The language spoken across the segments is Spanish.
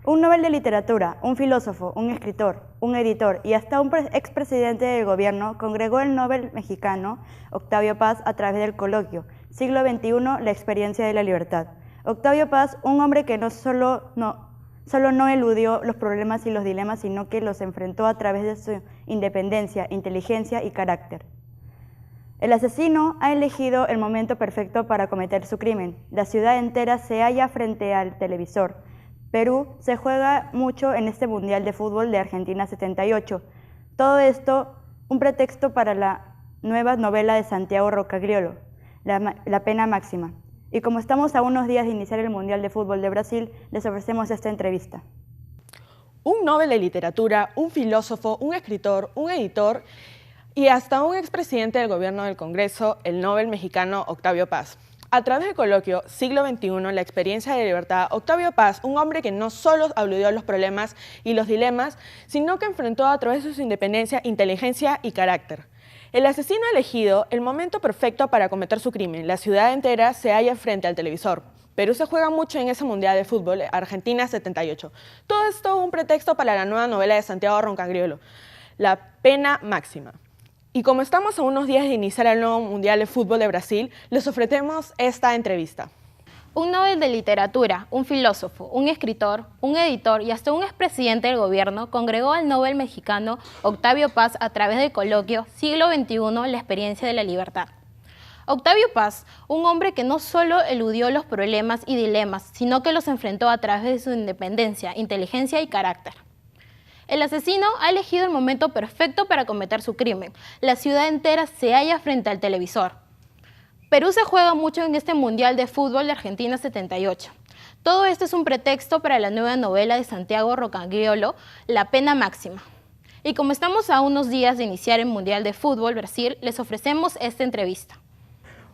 Un Nobel de Literatura, un filósofo, un escritor, un editor y hasta un expresidente del gobierno congregó el Nobel mexicano Octavio Paz a través del coloquio Siglo XXI, la experiencia de la libertad. Octavio Paz, un hombre que no solo no eludió los problemas y los dilemas, sino que los enfrentó a través de su independencia, inteligencia y carácter. El asesino ha elegido el momento perfecto para cometer su crimen. La ciudad entera se halla frente al televisor. Perú se juega mucho en este Mundial de Fútbol de Argentina 78. Todo esto un pretexto para la nueva novela de Santiago Rocagliolo, La pena máxima. Y como estamos a unos días de iniciar el Mundial de Fútbol de Brasil, les ofrecemos esta entrevista. Un Nobel de Literatura, un filósofo, un escritor, un editor y hasta un expresidente del gobierno del Congreso, el Nobel mexicano Octavio Paz. A través del coloquio Siglo XXI, la experiencia de libertad, Octavio Paz, un hombre que no solo aludió a los problemas y los dilemas, sino que enfrentó a través de su independencia, inteligencia y carácter. El asesino ha elegido el momento perfecto para cometer su crimen. La ciudad entera se halla frente al televisor. Perú se juega mucho en ese Mundial de Fútbol, Argentina 78. Todo esto un pretexto para la nueva novela de Santiago Rocagliolo, La pena máxima. Y como estamos a unos días de iniciar el nuevo Mundial de Fútbol de Brasil, les ofrecemos esta entrevista. Un Nobel de Literatura, un filósofo, un escritor, un editor y hasta un expresidente del gobierno congregó al Nobel mexicano Octavio Paz a través del coloquio Siglo XXI, la experiencia de la libertad. Octavio Paz, un hombre que no solo eludió los problemas y dilemas, sino que los enfrentó a través de su independencia, inteligencia y carácter. El asesino ha elegido el momento perfecto para cometer su crimen. La ciudad entera se halla frente al televisor. Perú se juega mucho en este Mundial de Fútbol de Argentina 78. Todo esto es un pretexto para la nueva novela de Santiago Rocagliolo, La pena máxima. Y como estamos a unos días de iniciar el Mundial de Fútbol Brasil, les ofrecemos esta entrevista.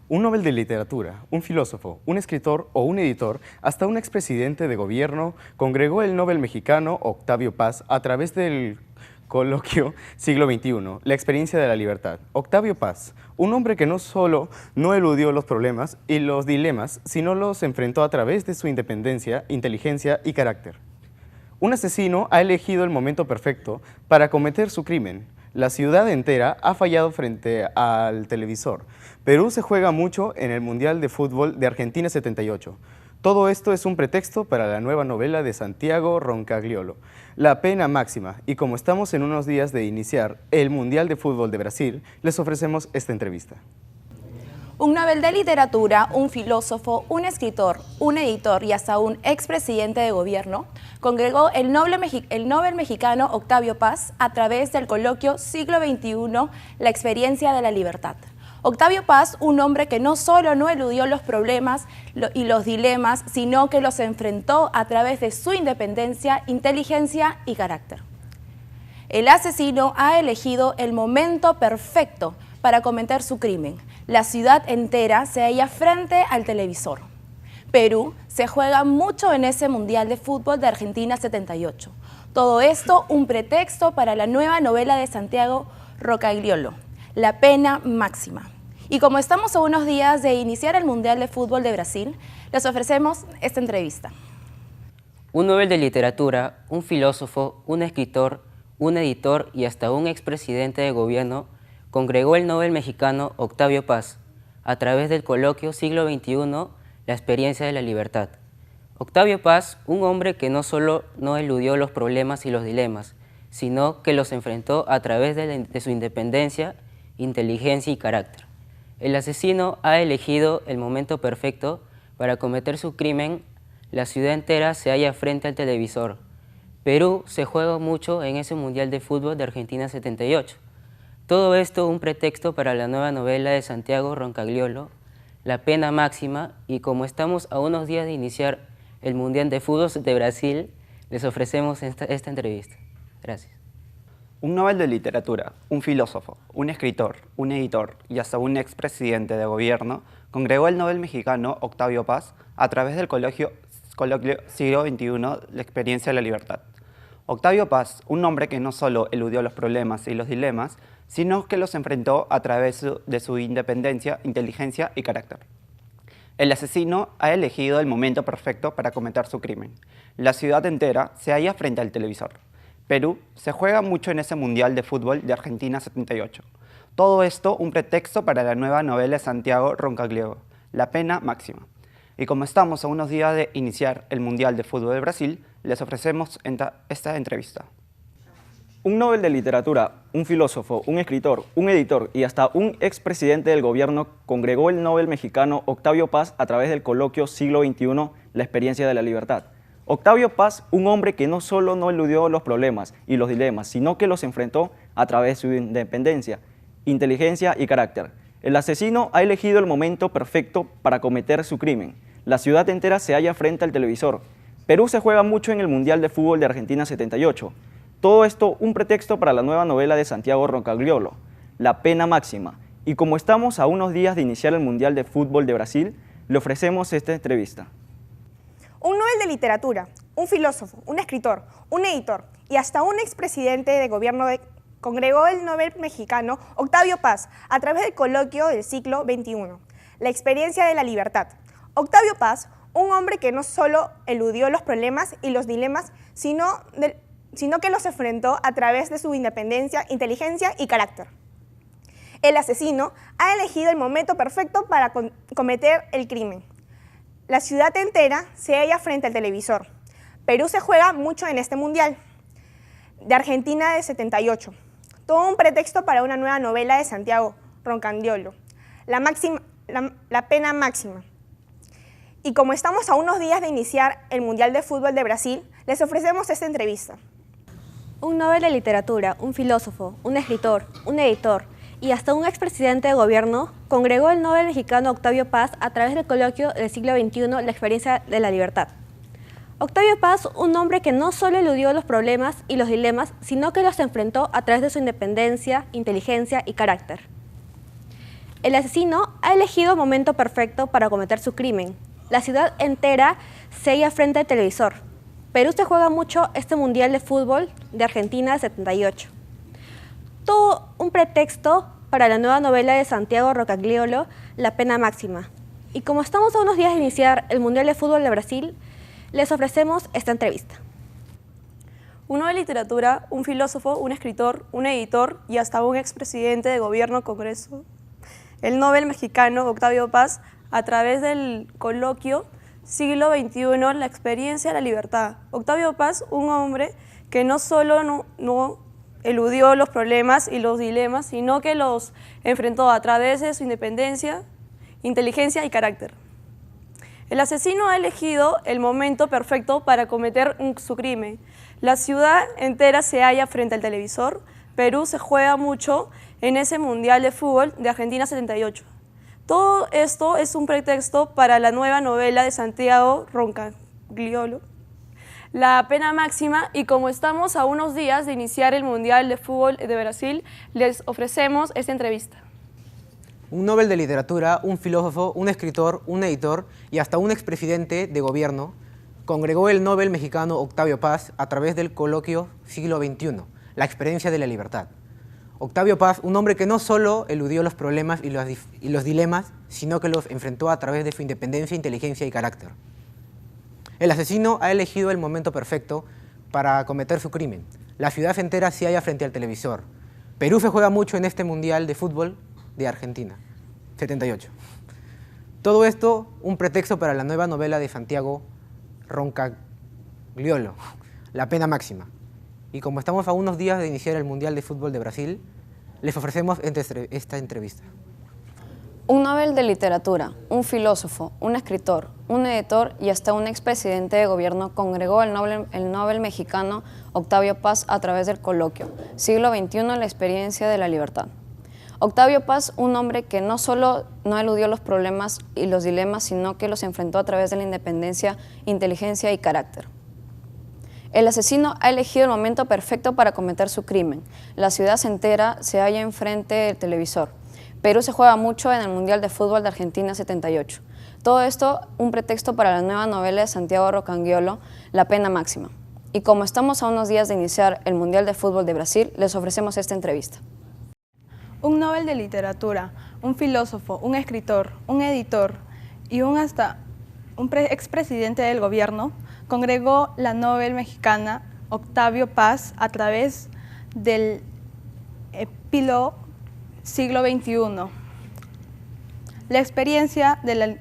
Un Nobel de Literatura, un filósofo, un escritor o un editor, hasta un expresidente de gobierno, congregó el Nobel mexicano Octavio Paz a través del coloquio Siglo XXI, la experiencia de la libertad. Octavio Paz, un hombre que no solo no eludió los problemas y los dilemas, sino los enfrentó a través de su independencia, inteligencia y carácter. Un asesino ha elegido el momento perfecto para cometer su crimen. La ciudad entera ha fallado frente al televisor. Perú se juega mucho en el Mundial de Fútbol de Argentina 78. Todo esto es un pretexto para la nueva novela de Santiago Rocagliolo, La pena máxima. Y como estamos en unos días de iniciar el Mundial de Fútbol de Brasil, les ofrecemos esta entrevista. Un Nobel de Literatura, un filósofo, un escritor, un editor y hasta un expresidente de gobierno congregó el Nobel mexicano Octavio Paz a través del coloquio Siglo XXI, la experiencia de la libertad. Octavio Paz, un hombre que no solo no eludió los problemas y los dilemas, sino que los enfrentó a través de su independencia, inteligencia y carácter. El asesino ha elegido el momento perfecto para cometer su crimen. La ciudad entera se halla frente al televisor. Perú se juega mucho en ese Mundial de Fútbol de Argentina 78. Todo esto un pretexto para la nueva novela de Santiago Rocagliolo, La pena máxima. Y como estamos a unos días de iniciar el Mundial de Fútbol de Brasil, les ofrecemos esta entrevista. Un Nobel de Literatura, un filósofo, un escritor, un editor y hasta un expresidente de gobierno congregó el Nobel mexicano Octavio Paz a través del coloquio Siglo XXI, la experiencia de la libertad. Octavio Paz, un hombre que no solo no eludió los problemas y los dilemas, sino que los enfrentó a través de su independencia, inteligencia y carácter. El asesino ha elegido el momento perfecto para cometer su crimen. La ciudad entera se halla frente al televisor. Perú se juega mucho en ese Mundial de Fútbol de Argentina 78. Todo esto un pretexto para la nueva novela de Santiago Rocagliolo, La pena máxima, y como estamos a unos días de iniciar el Mundial de Fútbol de Brasil, les ofrecemos esta entrevista. Gracias. Un Nobel de Literatura, un filósofo, un escritor, un editor y hasta un expresidente de gobierno congregó el Nobel mexicano Octavio Paz a través del coloquio Siglo XXI, la experiencia de la libertad. Octavio Paz, un hombre que no solo eludió los problemas y los dilemas, sino que los enfrentó a través de su independencia, inteligencia y carácter. El asesino ha elegido el momento perfecto para cometer su crimen. La ciudad entera se halla frente al televisor. Perú se juega mucho en ese Mundial de Fútbol de Argentina 78. Todo esto un pretexto para la nueva novela de Santiago Roncagliolo, La pena máxima. Y como estamos a unos días de iniciar el Mundial de Fútbol de Brasil, les ofrecemos esta entrevista. Un Nobel de Literatura, un filósofo, un escritor, un editor y hasta un expresidente del gobierno congregó el Nobel mexicano Octavio Paz a través del coloquio Siglo XXI, la experiencia de la libertad. Octavio Paz, un hombre que no solo no eludió los problemas y los dilemas, sino que los enfrentó a través de su independencia, inteligencia y carácter. El asesino ha elegido el momento perfecto para cometer su crimen. La ciudad entera se halla frente al televisor. Perú se juega mucho en el Mundial de Fútbol de Argentina 78. Todo esto un pretexto para la nueva novela de Santiago Roncagliolo, La pena máxima. Y como estamos a unos días de iniciar el Mundial de Fútbol de Brasil, le ofrecemos esta entrevista. Un Nobel de Literatura, un filósofo, un escritor, un editor y hasta un expresidente de gobierno congregó el Nobel mexicano Octavio Paz a través del coloquio del siglo XXI, la experiencia de la libertad. Octavio Paz, un hombre que no solo eludió los problemas y los dilemas, sino que los enfrentó a través de su independencia, inteligencia y carácter. El asesino ha elegido el momento perfecto para cometer el crimen. La ciudad entera se halla frente al televisor. Perú se juega mucho en este Mundial de Argentina de 78. Todo un pretexto para una nueva novela de Santiago Roncagliolo, La pena máxima. Y como estamos a unos días de iniciar el Mundial de Fútbol de Brasil, les ofrecemos esta entrevista. Un Nobel de Literatura, un filósofo, un escritor, un editor y hasta un expresidente de gobierno congregó el Nobel mexicano Octavio Paz a través del coloquio del siglo XXI, la experiencia de la libertad. Octavio Paz, un hombre que no solo eludió los problemas y los dilemas, sino que los enfrentó a través de su independencia, inteligencia y carácter. El asesino ha elegido el momento perfecto para cometer su crimen. La ciudad entera se halla frente al televisor. Perú se juega mucho este Mundial de Fútbol de Argentina 78. Todo un pretexto para la nueva novela de Santiago Roncagliolo, La pena máxima. Y como estamos a unos días de iniciar el Mundial de Fútbol de Brasil, les ofrecemos esta entrevista. Un Nobel de Literatura, un filósofo, un escritor, un editor y hasta un expresidente de gobierno congreso, el Nobel mexicano Octavio Paz, a través del coloquio Siglo XXI, la experiencia de la libertad. Octavio Paz, un hombre que no solo no eludió los problemas y los dilemas, sino que los enfrentó a través de su independencia, inteligencia y carácter. El asesino ha elegido el momento perfecto para cometer su crimen. La ciudad entera se halla frente al televisor. Perú se juega mucho en ese Mundial de Fútbol de Argentina 78. Todo esto es un pretexto para la nueva novela de Santiago Roncagliolo, La pena máxima, y como estamos a unos días de iniciar el Mundial de Fútbol de Brasil, les ofrecemos esta entrevista. Un Nobel de Literatura, un filósofo, un escritor, un editor y hasta un expresidente de gobierno congregó el Nobel mexicano Octavio Paz a través del coloquio Siglo XXI, la experiencia de la libertad. Octavio Paz, un hombre que no solo eludió los problemas y los dilemas, sino que los enfrentó a través de su independencia, inteligencia y carácter. El asesino ha elegido el momento perfecto para cometer su crimen. La ciudad entera se halla frente al televisor. Perú se juega mucho en este Mundial de Fútbol de Argentina, 78. Todo esto un pretexto para la nueva novela de Santiago Roncagliolo, La pena máxima. Y como estamos a unos días de iniciar el Mundial de Fútbol de Brasil, les ofrecemos esta entrevista. Un Nobel de Literatura, un filósofo, un escritor, un editor y hasta un expresidente de gobierno congregó el Nobel mexicano Octavio Paz a través del coloquio Siglo XXI, la experiencia de la libertad. Octavio Paz, un hombre que no solo no eludió los problemas y los dilemas, sino que los enfrentó a través de la independencia, inteligencia y carácter. El asesino ha elegido el momento perfecto para cometer su crimen. La ciudad entera se halla enfrente del televisor. Perú se juega mucho en el Mundial de Fútbol de Argentina 78. Todo esto un pretexto para la nueva novela de Santiago Roncagliolo, La pena máxima. Y como estamos a unos días de iniciar el Mundial de Fútbol de Brasil, les ofrecemos esta entrevista. Un Nobel de Literatura, un filósofo, un escritor, un editor y un expresidente del gobierno, congregó la Nobel mexicana Octavio Paz a través del epílogo siglo XXI. La experiencia de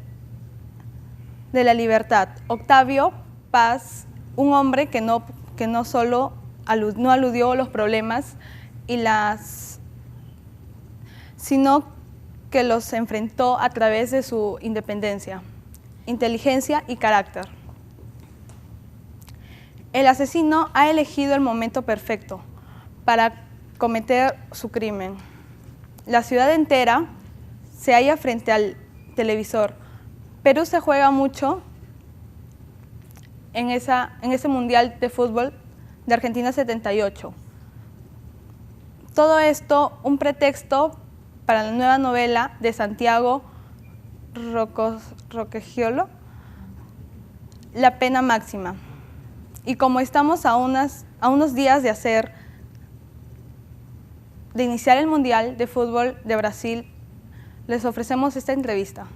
la libertad. Octavio Paz, un hombre que no solo no aludió a los problemas sino que los enfrentó a través de su independencia, inteligencia y carácter. El asesino ha elegido el momento perfecto para cometer su crimen. La ciudad entera se halla frente al televisor. Perú se juega mucho en ese Mundial de Fútbol de Argentina 78. Todo esto un pretexto para la nueva novela de Santiago Roquegiolo, La pena máxima. Y como estamos a unos días de iniciar el Mundial de Fútbol de Brasil, les ofrecemos esta entrevista.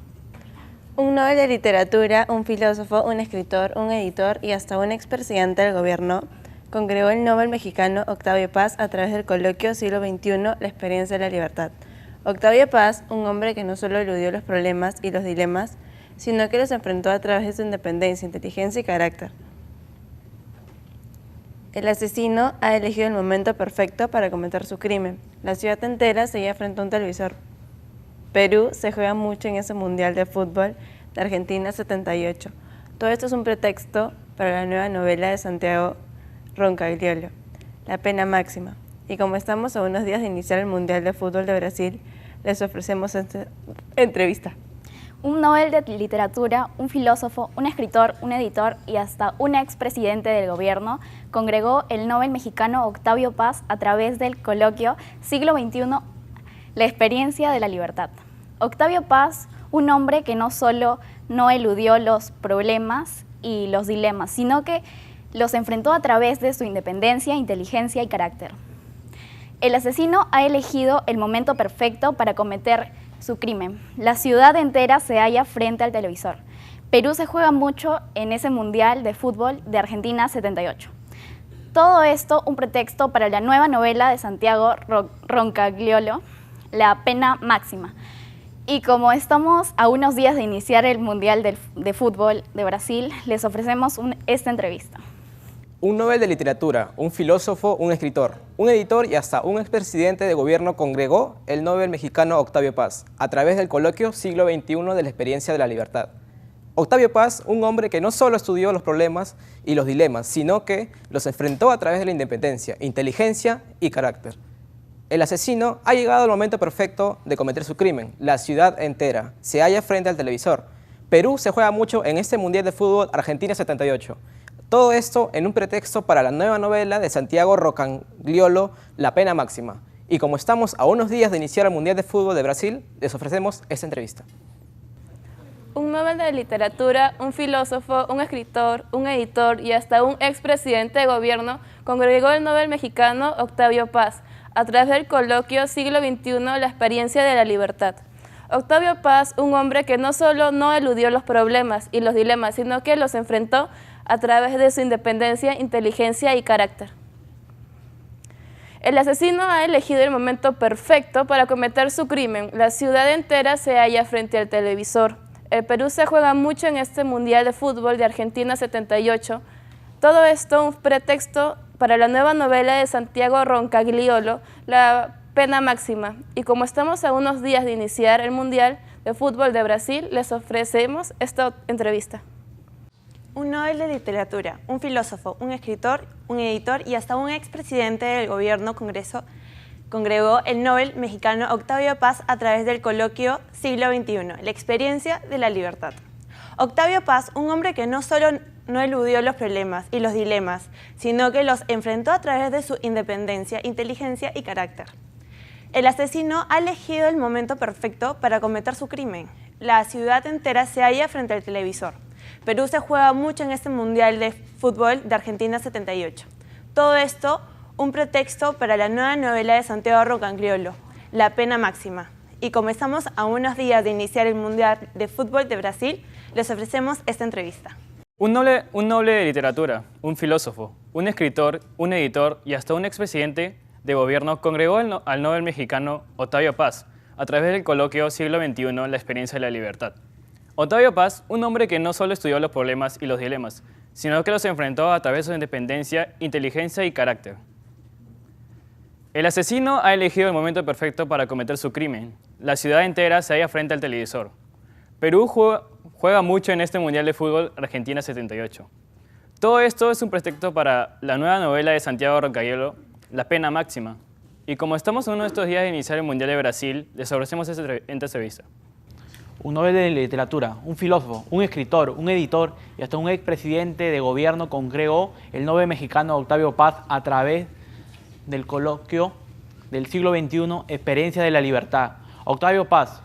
Un Nobel de Literatura, un filósofo, un escritor, un editor y hasta un expresidente del gobierno congregó el Nobel mexicano Octavio Paz a través del coloquio Siglo XXI, la experiencia de la libertad. Octavio Paz, un hombre que no solo eludió los problemas y los dilemas, sino que los enfrentó a través de su independencia, inteligencia y carácter. El asesino ha elegido el momento perfecto para cometer su crimen. La ciudad entera seguía frente a un televisor. Perú se juega mucho en ese Mundial de Fútbol de Argentina 78. Todo esto es un pretexto para la nueva novela de Santiago Roncagliolo, La pena máxima. Y como estamos a unos días de iniciar el Mundial de Fútbol de Brasil, les ofrecemos esta entrevista. Un Nobel de Literatura, un filósofo, un escritor, un editor y hasta un expresidente del gobierno congregó el Nobel mexicano Octavio Paz a través del coloquio Siglo XXI, la experiencia de la libertad. Octavio Paz, un hombre que no solo no eludió los problemas y los dilemas, sino que los enfrentó a través de su independencia, inteligencia y carácter. El asesino ha elegido el momento perfecto para cometer su crimen. La ciudad entera se halla frente al televisor. Perú se juega mucho en ese Mundial de Fútbol de Argentina 78. Todo esto un pretexto para la nueva novela de Santiago Roncagliolo, La pena máxima. Y como estamos a unos días de iniciar el Mundial de Fútbol de Brasil, les ofrecemos esta entrevista. Un Nobel de Literatura, un filósofo, un escritor, un editor y hasta un expresidente de gobierno congregó el Nobel mexicano Octavio Paz a través del coloquio Siglo XXI de la experiencia de la libertad. Octavio Paz, un hombre que no solo estudió los problemas y los dilemas, sino que los enfrentó a través de la independencia, inteligencia y carácter. El asesino ha llegado al momento perfecto de cometer su crimen. La ciudad entera se halla frente al televisor. Perú se juega mucho en este Mundial de Fútbol Argentina 78. Todo esto en un pretexto para la nueva novela de Santiago Roncagliolo, La pena máxima. Y como estamos a unos días de iniciar el Mundial de Fútbol de Brasil, les ofrecemos esta entrevista. Un Nobel de Literatura, un filósofo, un escritor, un editor y hasta un expresidente de gobierno congregó el Nobel mexicano Octavio Paz a través del coloquio Siglo XXI, la experiencia de la libertad. Octavio Paz, un hombre que no solo no eludió los problemas y los dilemas, sino que los enfrentó a través de su independencia, inteligencia y carácter. El asesino ha elegido el momento perfecto para cometer su crimen. La ciudad entera se halla frente al televisor. El Perú se juega mucho en este Mundial de Fútbol de Argentina 78. Todo esto un pretexto para la nueva novela de Santiago Roncagliolo, La pena máxima. Y como estamos a unos días de iniciar el Mundial de Fútbol de Brasil, les ofrecemos esta entrevista. Un Nobel de Literatura, un filósofo, un escritor, un editor y hasta un expresidente del gobierno congregó el Nobel mexicano Octavio Paz a través del coloquio Siglo XXI, la experiencia de la libertad. Octavio Paz, un hombre que no solo no eludió los problemas y los dilemas, sino que los enfrentó a través de su independencia, inteligencia y carácter. El asesino ha elegido el momento perfecto para cometer su crimen. La ciudad entera se halla frente al televisor. Perú se juega mucho en este Mundial de Fútbol de Argentina 78. Todo esto un pretexto para la nueva novela de Santiago Roncagliolo, La pena máxima. Y como estamos a unos días de iniciar el Mundial de Fútbol de Brasil, les ofrecemos esta entrevista. Un noble de literatura, un filósofo, un escritor, un editor y hasta un expresidente de gobierno congregó al Nobel mexicano Octavio Paz a través del coloquio Siglo XXI, la experiencia de la libertad. Octavio Paz, un hombre que no solo estudió los problemas y los dilemas, sino que los enfrentó a través de su independencia, inteligencia y carácter. El asesino ha elegido el momento perfecto para cometer su crimen. La ciudad entera se halla frente al televisor. Perú juega mucho en este Mundial de Fútbol Argentina 78. Todo esto es un pretexto para la nueva novela de Santiago Roncagliolo, La pena máxima. Y como estamos en uno de estos días de iniciar el Mundial de Brasil, les ofrecemos esta entrevista. Un Nobel de literatura, un filósofo, un escritor, un editor y hasta un expresidente de gobierno congregó el Nobel mexicano Octavio Paz a través del coloquio del siglo XXI, Experiencia de la Libertad. Octavio Paz,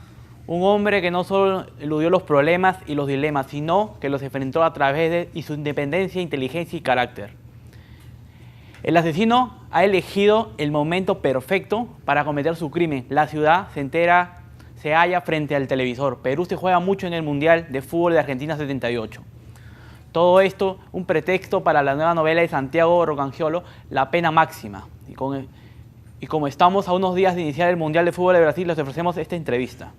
un hombre que no solo eludió los problemas y los dilemas, sino que los enfrentó a través de su independencia, inteligencia y carácter. El asesino ha elegido el momento perfecto para cometer su crimen. La ciudad se halla frente al televisor. Perú se juega mucho en el Mundial de Fútbol de Argentina 78. Todo esto un pretexto para la nueva novela de Santiago Roncagliolo, La pena máxima. Y como estamos a unos días de iniciar el Mundial de Fútbol de Brasil, les ofrecemos esta entrevista.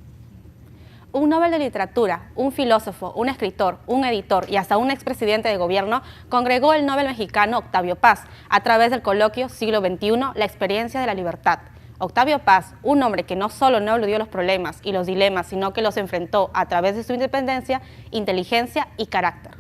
Un Nobel de literatura, un filósofo, un escritor, un editor y hasta un expresidente de gobierno congregó el Nobel mexicano Octavio Paz a través del coloquio Siglo XXI, la experiencia de la libertad. Octavio Paz, un hombre que no solo no eludió los problemas y los dilemas, sino que los enfrentó a través de su independencia, inteligencia y carácter.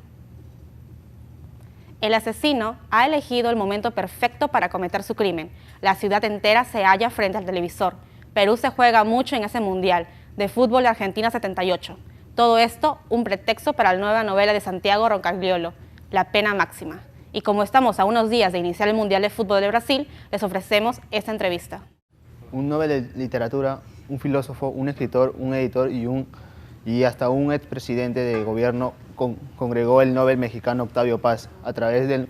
El asesino ha elegido el momento perfecto para cometer su crimen. La ciudad entera se halla frente al televisor. Perú se juega mucho en ese Mundial de Fútbol de Argentina 78. Todo esto un pretexto para la nueva novela de Santiago Roncagliolo, La pena máxima. Y como estamos a unos días de iniciar el Mundial de Fútbol de Brasil, les ofrecemos esta entrevista. Un Nobel de literatura, un filósofo, un escritor, un editor y hasta un expresidente de gobierno congregó el Nobel mexicano Octavio Paz a través del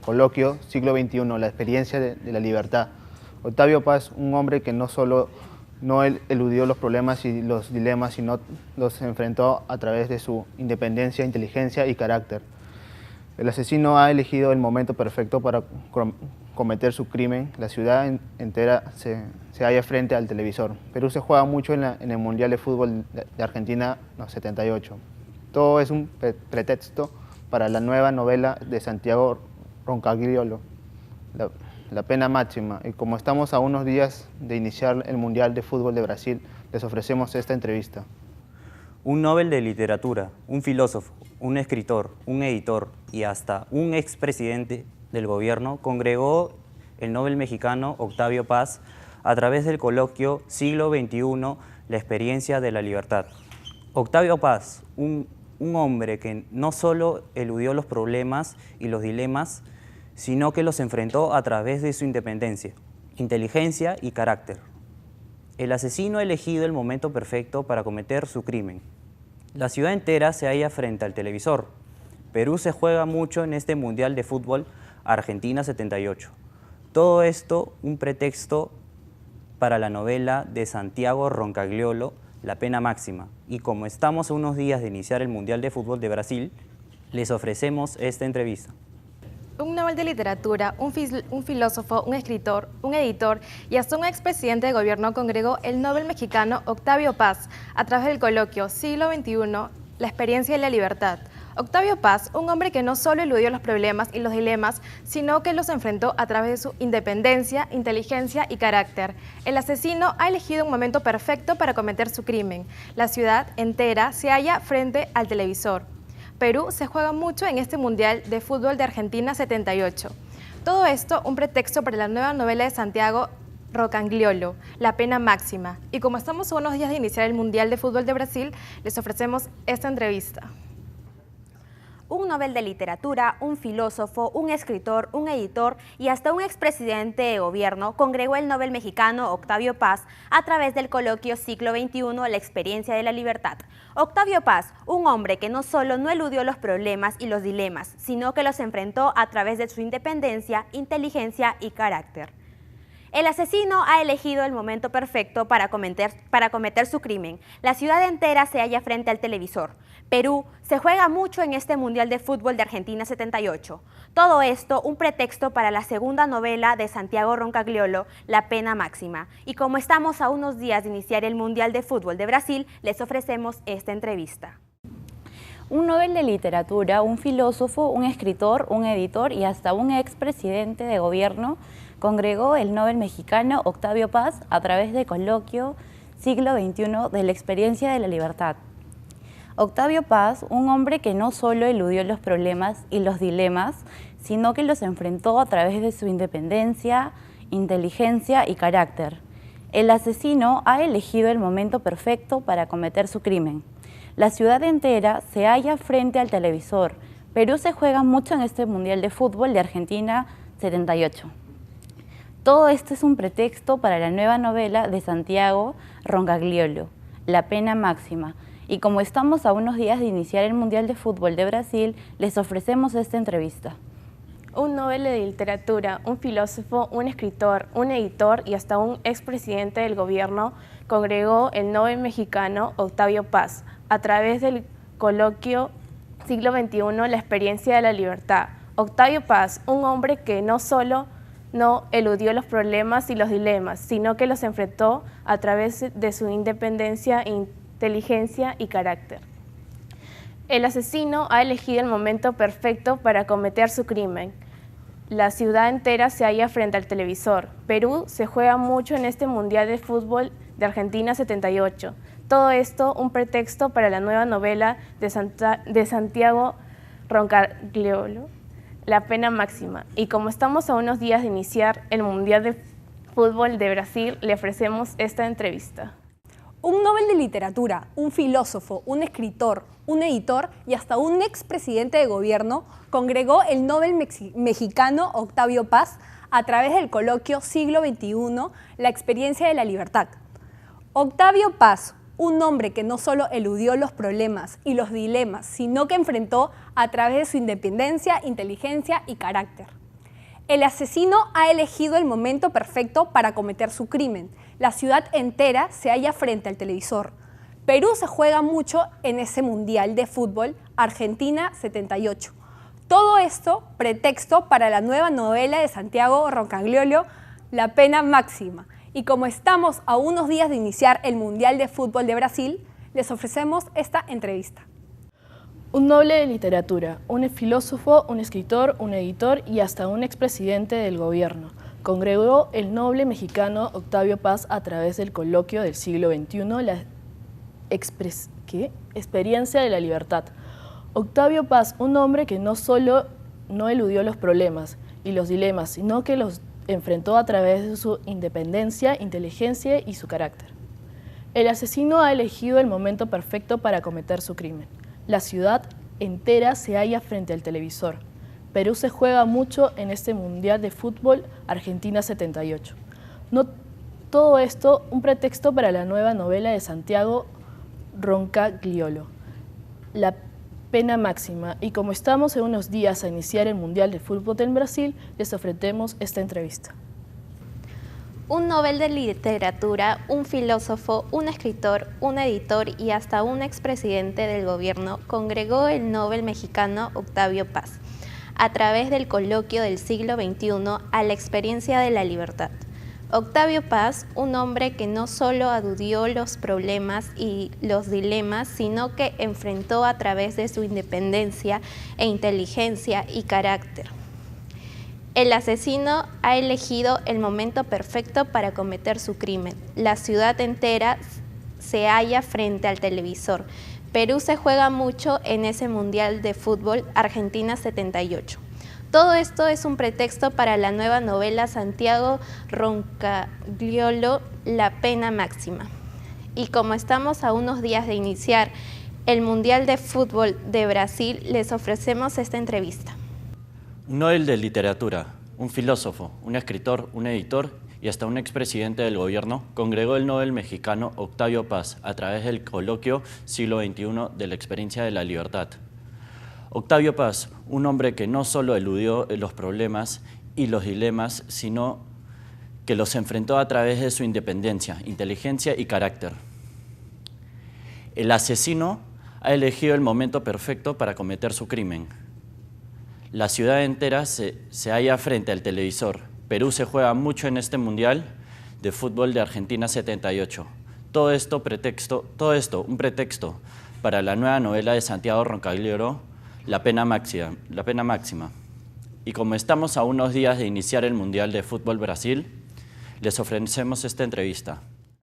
coloquio Siglo XXI, la experiencia de la libertad. Octavio Paz, un hombre que no solo no eludió los problemas y los dilemas, sino los enfrentó a través de su independencia, inteligencia y carácter. El asesino ha elegido el momento perfecto para cometer su crimen. La ciudad entera se halla frente al televisor. Perú se juega mucho en el Mundial de Fútbol de Argentina 78. Todo es un pretexto para la nueva novela de Santiago Roncagliolo, La pena máxima. Y como estamos a unos días de iniciar el Mundial de Fútbol de Brasil, les ofrecemos esta entrevista. Un Nobel de literatura, un filósofo, un escritor, un editor y hasta un expresidente del gobierno congregó el Nobel mexicano Octavio Paz a través del coloquio Siglo XXI, la experiencia de la libertad. Octavio Paz, un hombre que no solo eludió los problemas y los dilemas, sino que los enfrentó a través de su independencia, inteligencia y carácter. El asesino ha elegido el momento perfecto para cometer su crimen. La ciudad entera se halla frente al televisor. Perú se juega mucho en este Mundial de Fútbol Argentina 78. Todo esto un pretexto para la novela de Santiago Roncagliolo, La pena máxima. Y como estamos a unos días de iniciar el Mundial de Fútbol de Brasil, les ofrecemos esta entrevista. Un Nobel de literatura, un filósofo, un escritor, un editor y hasta un expresidente de gobierno congregó el Nobel mexicano Octavio Paz a través del coloquio Siglo XXI, la experiencia de la libertad. Octavio Paz, un hombre que no solo eludió los problemas y los dilemas, sino que los enfrentó a través de su independencia, inteligencia y carácter. El asesino ha elegido un momento perfecto para cometer su crimen. La ciudad entera se halla frente al televisor. Perú se juega mucho en este Mundial de Fútbol de Argentina 78. Todo esto un pretexto para la nueva novela de Santiago Roncagliolo, La pena máxima. Y como estamos a unos días de iniciar el Mundial de Fútbol de Brasil, les ofrecemos esta entrevista. Un Nobel de literatura, un filósofo, un escritor, un editor y hasta un expresidente de gobierno congregó el Nobel mexicano Octavio Paz a través del coloquio Siglo XXI, la experiencia de la libertad. Octavio Paz, un hombre que no solo no eludió los problemas y los dilemas, sino que los enfrentó a través de su independencia, inteligencia y carácter. El asesino ha elegido el momento perfecto para cometer su crimen. La ciudad entera se halla frente al televisor. Perú se juega mucho en este Mundial de Fútbol de Argentina 78. Todo esto un pretexto para la segunda novela de Santiago Roncagliolo, La pena máxima. Y como estamos a unos días de iniciar el Mundial de Fútbol de Brasil, les ofrecemos esta entrevista. Un Nobel de Literatura, un filósofo, un escritor, un editor y hasta un expresidente de gobierno congregó el Nobel mexicano Octavio Paz a través del coloquio Siglo XXI de la experiencia de la libertad. Octavio Paz, un hombre que no solo eludió los problemas y los dilemas, sino que los enfrentó a través de su independencia, inteligencia y carácter. El asesino ha elegido el momento perfecto para cometer su crimen. La ciudad entera se halla frente al televisor. Perú se juega mucho en este Mundial de Fútbol de Argentina 78. Todo esto es un pretexto para la nueva novela de Santiago Roncagliolo, La pena máxima. Y como estamos a unos días de iniciar el Mundial de Fútbol de Brasil, les ofrecemos esta entrevista. Un Nobel de Literatura, un filósofo, un escritor, un editor y hasta un expresidente del gobierno congregó el Nobel mexicano Octavio Paz a través del coloquio Siglo XXI, la experiencia de la libertad. Octavio Paz, un hombre que no solo no eludió los problemas y los dilemas, sino que los enfrentó a través de su independencia, inteligencia y carácter. El asesino ha elegido el momento perfecto para cometer su crimen. La ciudad entera se halla frente al televisor. Perú se juega mucho en este Mundial de Fútbol de Argentina 78. Todo esto un pretexto para la nueva novela de Santiago Roncagliolo, La pena máxima. Y como estamos a unos días de iniciar el Mundial de Fútbol de Brasil, le ofrecemos esta entrevista. Un Nobel de Literatura, un filósofo, un escritor, un editor y hasta un expresidente de gobierno congregó el Nobel mexicano Octavio Paz a través del coloquio Siglo XXI, la experiencia de la libertad. Octavio Paz, un hombre que no solo eludió los problemas y los dilemas, sino que enfrentó a través de su independencia, inteligencia y carácter. El asesino ha elegido el momento perfecto para cometer su crimen. La ciudad entera se halla frente al televisor. Perú se juega mucho en ese Mundial de Fútbol Argentina 78. Todo esto pretexto para la nueva novela de Santiago Roncagliolo, La pena máxima. Y como estamos a unos días de iniciar el Mundial de Fútbol de Brasil, les ofrecemos esta entrevista. Un Nobel de Literatura, un filósofo, un escritor, un editor y hasta un expresidente del gobierno congregó el noble mexicano Octavio Paz a través del coloquio del siglo XXI, la experiencia de la libertad. Octavio Paz, un hombre que no solo no eludió los problemas y los dilemas, sino que los enfrentó a través de su independencia, inteligencia y su carácter. El asesino ha elegido el momento perfecto para cometer su crimen. La ciudad entera se halla frente al televisor. Perú se juega mucho en este Mundial de Fútbol Argentina 78. No todo esto un pretexto para la nueva novela de Santiago Roncagliolo, La pena máxima. Y como estamos en unos días a iniciar el Mundial de Fútbol en Brasil, les ofrecemos esta entrevista. Un Nobel de Literatura, un filósofo, un escritor, un editor y hasta un expresidente del gobierno congregó el Nobel mexicano Octavio Paz a través del coloquio del siglo XXI a la experiencia de la libertad. Octavio Paz, un hombre que no solo aludió los problemas y los dilemas, sino que enfrentó a través de su independencia e inteligencia y carácter. El asesino ha elegido el momento perfecto para cometer su crimen. La ciudad entera se halla frente al televisor. Perú se juega mucho en ese Mundial de Fútbol Argentina 78. Todo esto es un pretexto para la nueva novela Santiago Roncagliolo, La pena máxima. Y como estamos a unos días de iniciar el Mundial de Fútbol de Brasil, les ofrecemos esta entrevista. Un Nobel de Literatura, un filósofo, un escritor, un editor y hasta un expresidente del gobierno congregó el Nobel mexicano Octavio Paz a través del coloquio Siglo XXI de la experiencia de la libertad. Octavio Paz, un hombre que no solo eludió los problemas y los dilemas, sino que los enfrentó a través de su independencia, inteligencia y carácter. El asesino ha elegido el momento perfecto para cometer su crimen. La ciudad entera se halla frente al televisor. Perú se juega mucho en este Mundial de Fútbol de Argentina 78. Todo esto un pretexto para la nueva novela de Santiago Roncagliolo, La pena máxima. Y como estamos a unos días de iniciar el Mundial de Fútbol Brasil, les ofrecemos esta entrevista.